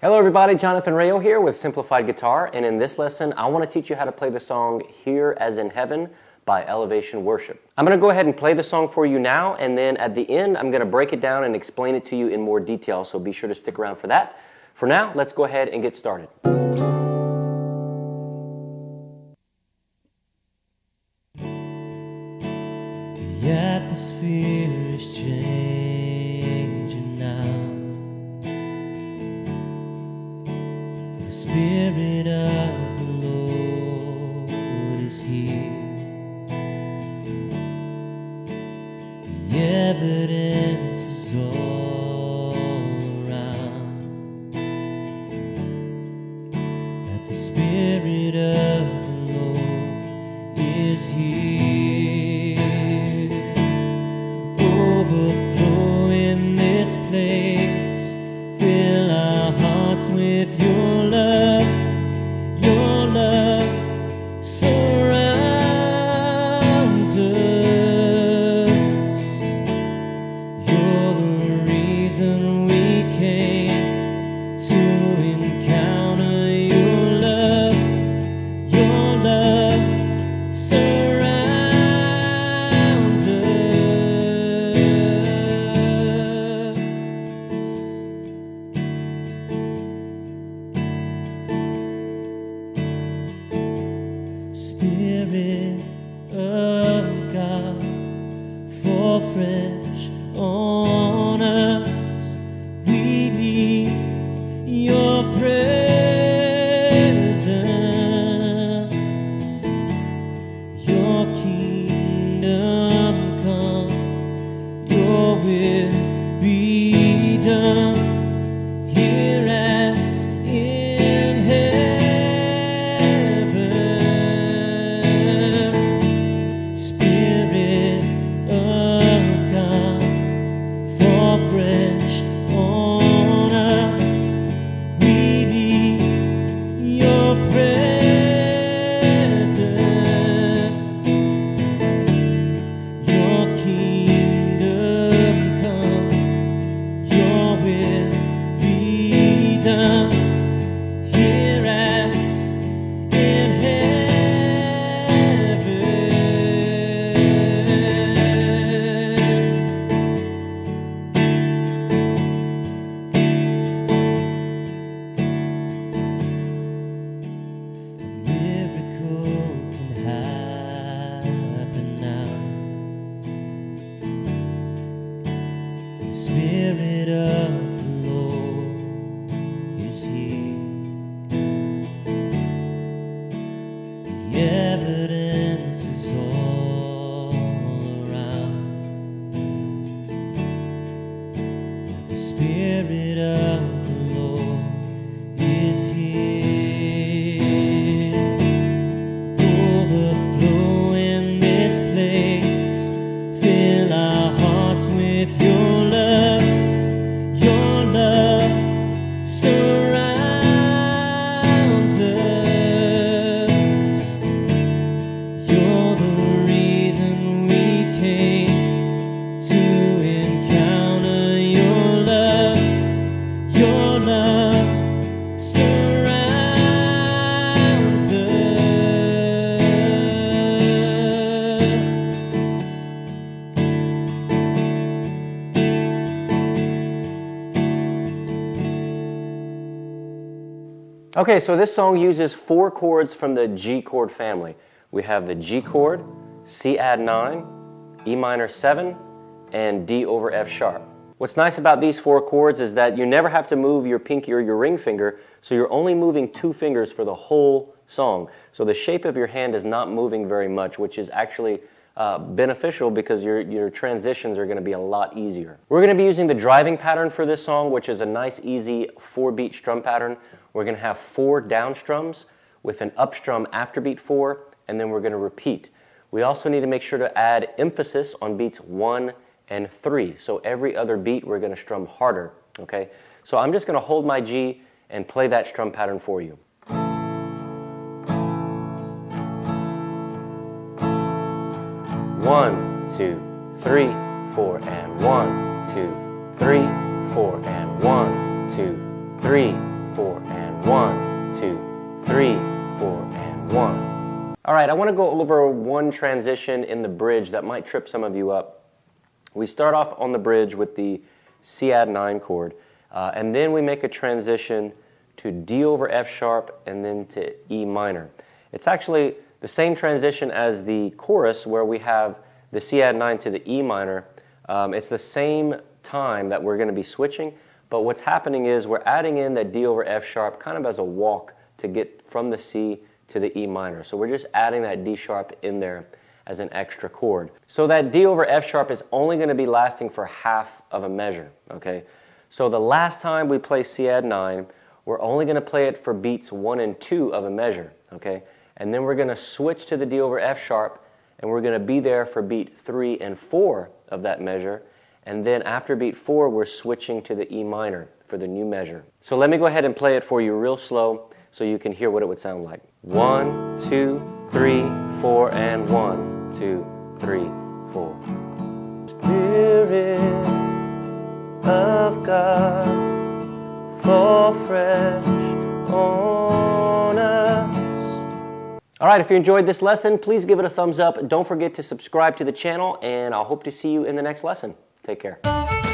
Hello everybody, Jonathan Rayo here with Simplified Guitar, and in this lesson I want to teach you how to play the song Here as in Heaven by Elevation Worship. I'm going to go ahead and play the song for you now, and then at the end I'm going to break it down and explain it to you in more detail, so be sure to stick around for that. For now, let's go ahead and get started. The atmosphere is changing now. The Spirit of the Lord is here. The evidence is all around that the Spirit of the Lord is here. Overflow in this place, fill our hearts with your love. Your love surrounds us. You're the reason we came to encounter your love. Your love surrounds us. Spirit of God, fall fresh on us. We need your presence. Your kingdom come, your will be done, here as in heaven. Spirit of God, fall fresh on us. We need your presence. Your kingdom come, your will be done, here as in heaven. A miracle can happen now. The Spirit of the Lord is here. The evidence is all around that the Spirit of the Lord is here. Overflow in this place, fill our hearts with your love. Your love surrounds us. You're the reason we came to encounter your love. Your love surrounds us. Okay, so this song uses 4 chords from the G chord family. We have the G chord, C add 9, E minor 7, and D over F sharp. What's nice about these 4 chords is that you never have to move your pinky or your ring finger, so you're only moving 2 fingers for the whole song. So the shape of your hand is not moving very much, which is actually beneficial because your transitions are going to be a lot easier. We're going to be using the driving pattern for this song, which is a nice, easy 4-beat strum pattern. We're going to have 4 down strums with an up strum after beat 4, and then we're going to repeat. We also need to make sure to add emphasis on beats 1 and 3. So every other beat we're going to strum harder. Okay? So I'm just going to hold my G and play that strum pattern for you. 1, 2, 3, 4, and 1, 2, 3, 4, and 1, 2, 3, 4, and 1, 2, 3, 4, and 1. All right, I want to go over one transition in the bridge that might trip some of you up. We start off on the bridge with the C add 9 chord, and then we make a transition to D over F sharp and then to E minor. It's actually the same transition as the chorus where we have the C add 9 to the E minor. It's the same time that we're going to be switching, but what's happening is we're adding in that D over F sharp kind of as a walk to get from the C to the E minor. So we're just adding that D sharp in there as an extra chord. So that D over F sharp is only going to be lasting for half of a measure, okay? So the last time we play C add 9, we're only going to play it for beats 1 and 2 of a measure, okay? And then we're going to switch to the D over F sharp, and we're going to be there for beat 3 and 4 of that measure. And then after beat 4, we're switching to the E minor for the new measure. So let me go ahead and play it for you real slow so you can hear what it would sound like. 1, 2, 3, 4, and 1, 2, 3, 4. Spirit of God, fall fresh on us. All right, if you enjoyed this lesson, please give it a thumbs up. Don't forget to subscribe to the channel, and I'll hope to see you in the next lesson. Take care.